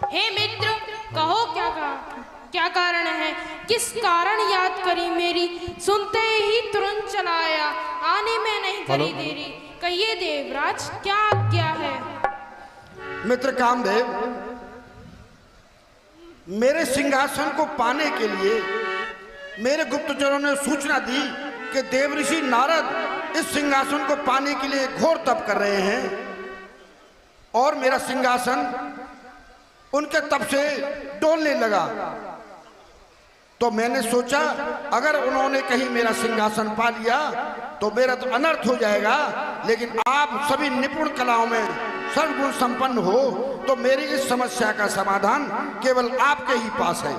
हे मित्र, कहो क्या कारण है? किस कारण याद करी मेरी? सुनते ही तुरंत चला आया, आने में नहीं करी देरी। कहिए देवराज, क्या आज्ञा है? मित्र कामदेव, मेरे सिंहासन को पाने के लिए मेरे गुप्तचरों ने सूचना दी कि देवऋषि नारद इस सिंहासन को पाने के लिए घोर तप कर रहे हैं और मेरा सिंहासन उनके तप से डोलने लगा। तो मैंने सोचा अगर उन्होंने कहीं मेरा सिंहासन पा लिया तो मेरा तो अनर्थ हो जाएगा, लेकिन आप सभी निपुण कलाओं में सर्वगुण संपन्न हो तो मेरी इस समस्या का समाधान केवल आपके ही पास है।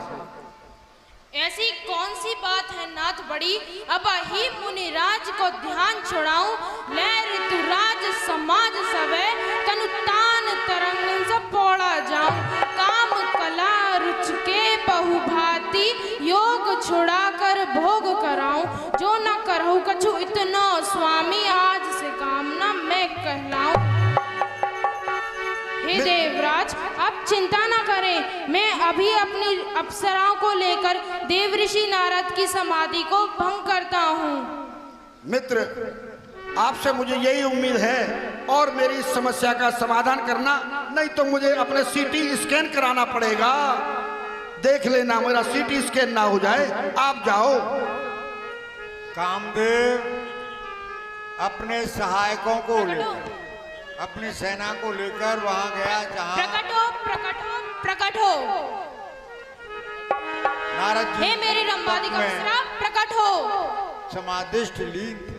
ऐसी कौन सी बात है नाथ बड़ी? अब ही मुनिराज को ध्यान छुड़ाऊं, ले ऋतुराज समाज सवे तनु तान तरंग से पोड़ा जाऊं। काम कला रुच के बहुभांति योग छुड़ा कर भोग कराऊं। जो न करहु कछु इतना स्वामी, आज से कामना मैं कहलाऊं। हे देवराज, आप चिंता न करें, मैं अभी अपनी अप्सराओं को लेकर देवऋषि नारद की समाधि को भंग करता हूँ। मित्र, आपसे मुझे यही उम्मीद है और मेरी इस समस्या का समाधान करना, नहीं तो मुझे अपने सीटी स्कैन कराना पड़ेगा। देख लेना मेरा सीटी स्कैन ना हो जाए। आप जाओ। कामदेव अपने सहायकों को लेकर, अपनी सेना को लेकर वहां गया जहां प्रकट हो, प्रकट हो, प्रकट हो। नारद जी हे मेरी रंबादिक अप्सरा, प्रकट हो। समाधिष्ठ लीन थे।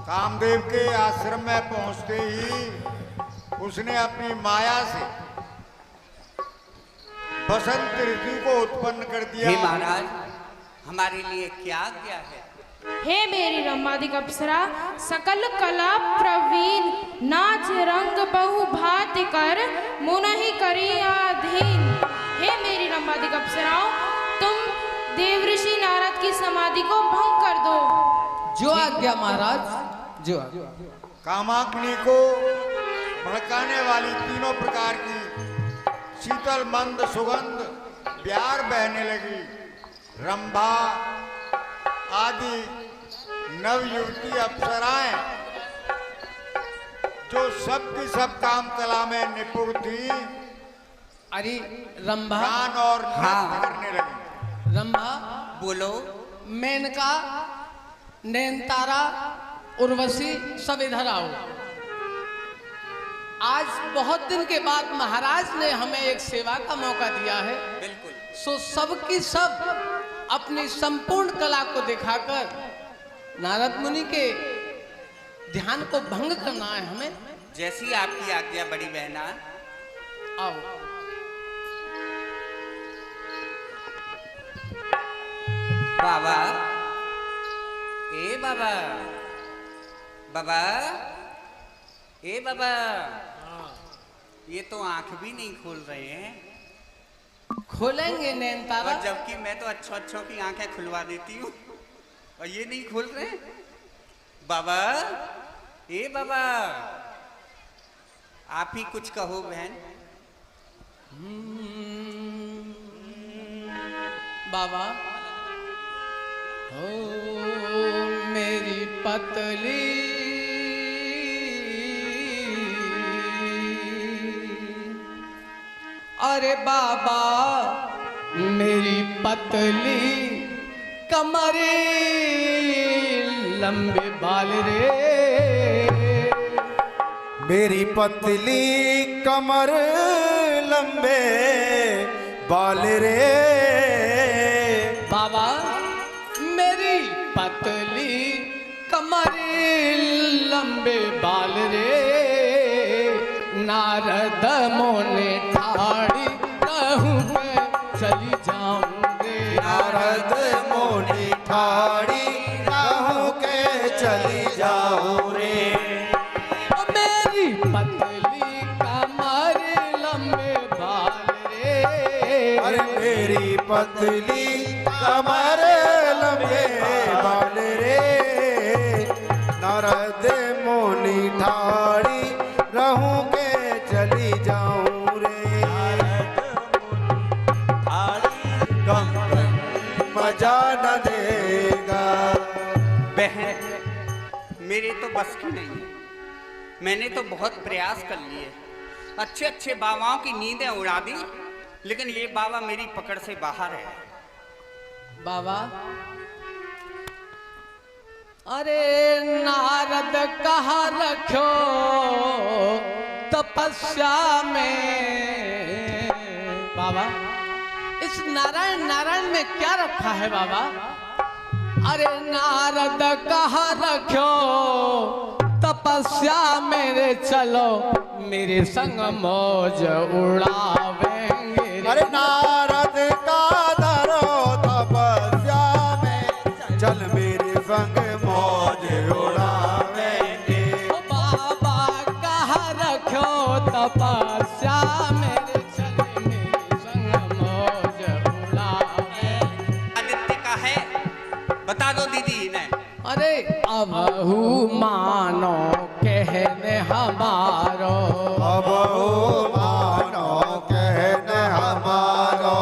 कामदेव के आश्रम में पहुंचते ही उसने अपनी माया से बसंत ऋतु को उत्पन्न कर दिया। हे महाराज, हमारे लिए क्या आज्ञा है? हे मेरी रंबादिक अप्सरा, सकल कला प्रवीण, नाच रंग बहुभांति कर मुनहि करी अधीन। हे मेरी रंबादिक अप्सराओं, तुम देवऋषि नारद की समाधि को भंग कर दो। जो आज्ञा महाराज, जो कामाग्नि को भड़काने वाली तीनों प्रकार की शीतल मंद सुगंध प्यार बहने लगी। रंभा आदि नवयुवती अप्सराएं जो सब की सब काम कला में निपुण थी, अरे रंभा, गान और नृत्य करने लगी। रंभा बोलो। मेनका, नयनतारा, उर्वशी सब इधर आओ। आज बहुत दिन के बाद महाराज ने हमें एक सेवा का मौका दिया है। बिल्कुल। सो सबकी सब अपनी संपूर्ण कला को दिखाकर नारद मुनि के ध्यान को भंग करना है हमें। जैसी आपकी आज्ञा बड़ी बहना। आओ। बाबा, ए बाबा, बाबा, ए बाबा, ये तो आंख भी नहीं खोल रहे हैं। खोलेंगे नयनतारा। और जबकि मैं तो अच्छों की आंखें खुलवा देती हूँ और ये नहीं खोल रहे। बाबा, ए बाबा, आप ही कुछ कहो बहन। बाबा, हो मेरी पतली अरे बाबा मेरी पतली कमरे लंबे बाल रे, मेरी पतली कमर लंबे बाल रे। बाबा मेरी पतली कमर लंबे बाल रे, नारद मोने ठाड़ी रहूं मैं चली जाऊं रे। नारद मोनी ठाड़ी रहूं के चली जाऊं रे। मेरी पतली कमर लंबे बाल रे, अरे मेरी पतली कमर लंबे बाल रे, नारद मोनी ठाड़ी रहूं के चली जाऊं रे। मजा न देगा। बहन मेरे तो बस की नहीं है। मैंने तो बहुत प्रयास कर लिए, अच्छे अच्छे बाबाओं की नींदें उड़ा दी, लेकिन ये बाबा मेरी पकड़ से बाहर है। बाबा, अरे नारद कहाँ रखो तपस्या में। बाबा, इस नारायण नारायण में क्या रखा है बाबा? अरे नारद कहाँ रखो तपस्या मेरे, चलो मेरे संग मौज उड़ावेंगे। अरे नारद का धरो तपस्या में, चल मेरे संग मौज उड़ावेंगे। ओ बाबा कहाँ रखो तपस्या मेरे, चल मेरे संग मौज उड़ावेंगे। आदित्य का है, बता दो दीदी ने। अरे अबहु मानो कहने हमारो, अबहु मानो कहने हमारो,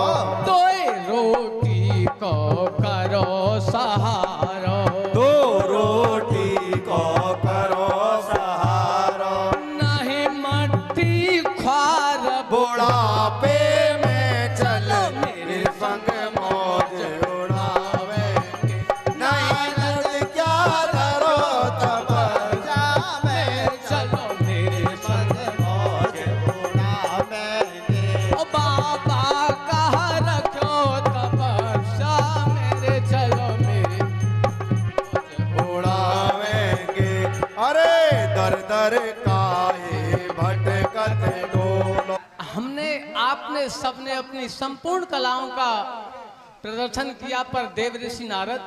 तोय रोटी को करो सहारो। दो रोटी को करो सहारो। नहीं मट्टी ख्वार बुढ़ापे में चल मेरे संग मौज उड़ावेंगे। नहीं नद क्या धरो तपस्या में, चलो मेरे संग मौज उड़ावेंगे। ओ बाबा कहाँ रखो तपस्या मेरे, चलो मेरे उड़ावेंगे। अरे दर दर काहे भटकत डोलो। हमने आपने सबने अपनी संपूर्ण कलाओं का प्रदर्शन किया, पर देव ऋषि नारद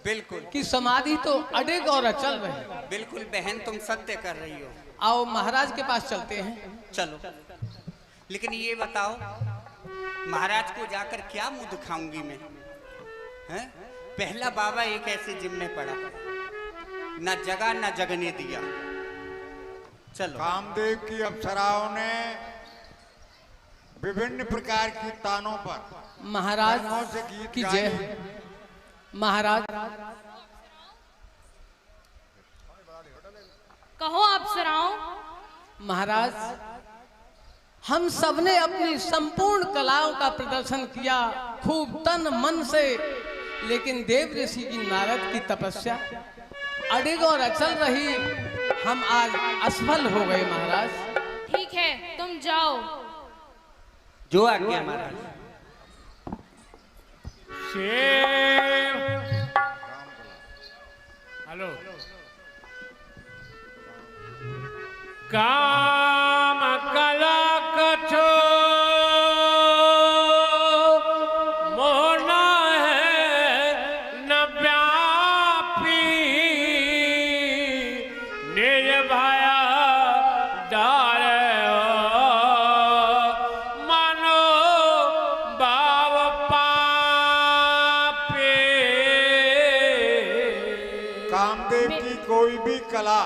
बिल्कुल की समाधि तो अडिग और अचल रहे। बिल्कुल बहन, तुम सत्य कर रही हो। आओ महाराज के पास चलते हैं। चलो, लेकिन ये बताओ महाराज को जाकर क्या मुंह दिखाऊंगी मैं? हैं? पहला बाबा एक ऐसे जिम में पड़ा, ना जगा ना जगने दिया। चलो, कामदेव की अप्सराओं ने विभिन्न प्रकार की तानों पर महाराज गानों से गीत की गाए। जय हो। महाराज, कहो अप्सराओं। महाराज, हम सबने अपनी संपूर्ण कलाओं का प्रदर्शन किया खूब तन मन से, लेकिन देव ऋषि की नारद की तपस्या अडिग और अचल रही। हम आज असफल हो गए महाराज। ठीक है, तुम जाओ। जो आज्ञा महाराज। हेलो, काम कला कछो मोना है न व्यापी, निर्भया डार मानो बाव पापे। कामदेव की कोई भी कला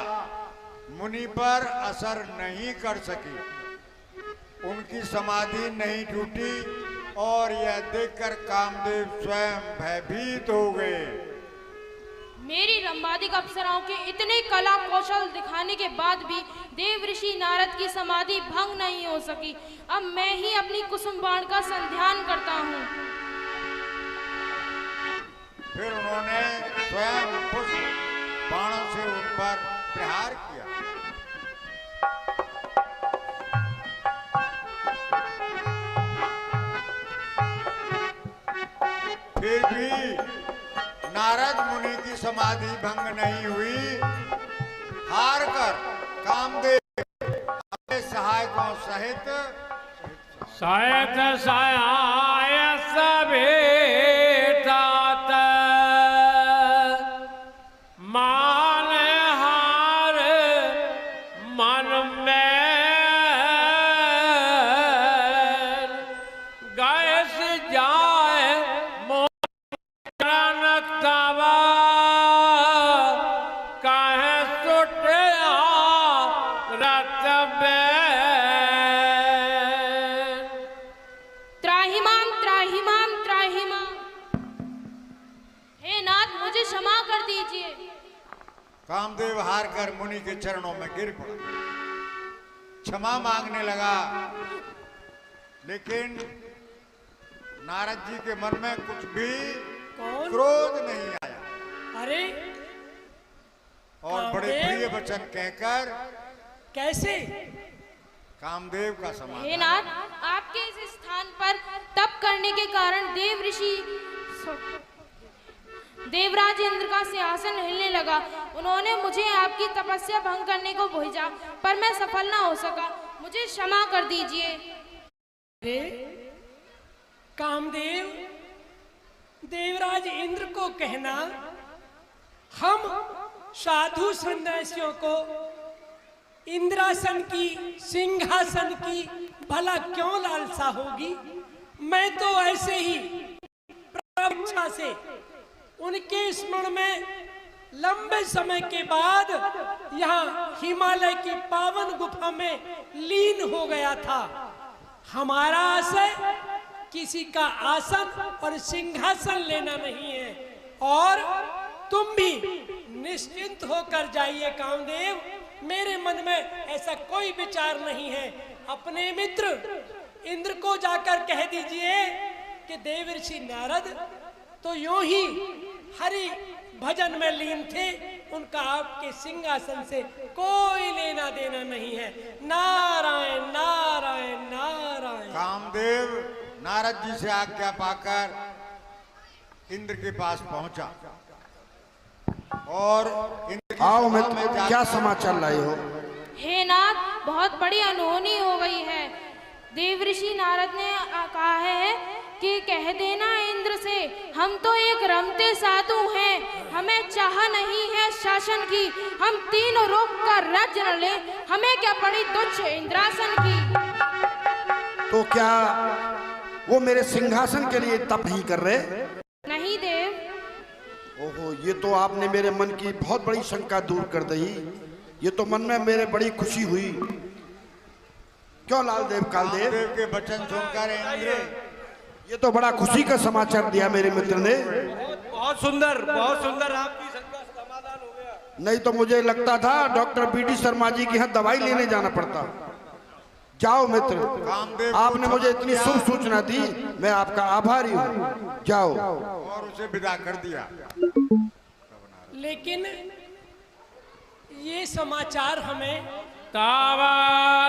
मुनि पर असर नहीं कर सकी, उनकी समाधि नहीं टूटी और यह देखकर कामदेव स्वयं भयभीत हो गए। मेरी रंबादिक अप्सराओं के इतने कला कौशल दिखाने के बाद भी देव ऋषि नारद की समाधि भंग नहीं हो सकी। अब मैं ही अपनी कुसुम बाण का संध्यान करता हूँ। फिर उन्होंने स्वयं पुष्प बाणों से उन पर प्रहार किया। फिर भी नारद मुनि की समाधि भंग नहीं हुई। हार कर कामदेव अपने सहायकों सहित सायत साय सभे तात मान हार मन में गैस जाए मोरन तवा काहे सुटे पड़कर मुनि के चरणों में गिर पड़ा, क्षमा मांगने लगा। लेकिन नारद जी के मन में कुछ भी क्रोध नहीं आया अरे और बड़े प्रिय वचन कहकर कैसे? कामदेव का हे समाधान। नाथ, आपके इस स्थान पर तप करने के कारण देवराज इंद्र का सिंहासन हिलने लगा। उन्होंने मुझे आपकी तपस्या भंग करने को भेजा, पर मैं सफल ना हो सका। मुझे क्षमा कर दीजिए। अरे कामदेव, देवराज इंद्र को कहना हम साधु सन्यासियों को इंद्रासन की, सिंहासन की भला क्यों लालसा होगी? मैं तो ऐसे ही इच्छा से उनके स्मरण में लंबे समय के बाद यहाँ हिमालय की पावन गुफा में लीन हो गया था। हमारा आशय किसी का आसन और सिंहासन लेना नहीं है, और तुम भी निश्चिंत होकर जाइए कामदेव। मेरे मन में ऐसा कोई विचार नहीं है। अपने मित्र इंद्र को जाकर कह दीजिए कि देवर्षि नारद तो यूं ही हरि भजन में लीन थे, उनका आपके सिंहासन से कोई लेना देना नहीं है। नारायण नारायण नारायण। कामदेव नारद जी से आज्ञा पाकर इंद्र के पास पहुंचा और आओ मित्र, क्या समाचार लाए हो? हे नाथ, बहुत बड़ी अनहोनी हो गई है। देवऋषि नारद ने कहा है कि कह देना इंद्र से, हम तो एक रमते साधु हैं, हमें चाह नहीं है शासन की। हम तीनों लोक का राज्य न ले, हमें क्या पड़ी तुच्छ इंद्रासन की। तो क्या वो मेरे सिंहासन के लिए तप नहीं कर रहे? नहीं देव। ओहो, ये तो आपने मेरे मन की बहुत बड़ी शंका दूर कर दी। ये तो मन में मेरे बड़ी खुशी हुई। क्यों लालदेव कालदेव? कामदेव के वचन सुनकर इंद्र, ये तो बड़ा खुशी का समाचार दिया मेरे मित्र ने। बहुत सुंदर, बहुत सुंदर, आपकी शंका समाधान हो गया। नहीं तो मुझे लगता था डॉक्टर बीडी शर्मा जी के यहाँ दवाई लेने जाना पड़ता। जाओ मित्र, कामदेव आपने मुझे इतनी शुभ सूचना दी, मैं आपका आभारी हूँ। जाओ। और उसे विदा कर दिया। लेकिन ये समाचार हमें तावा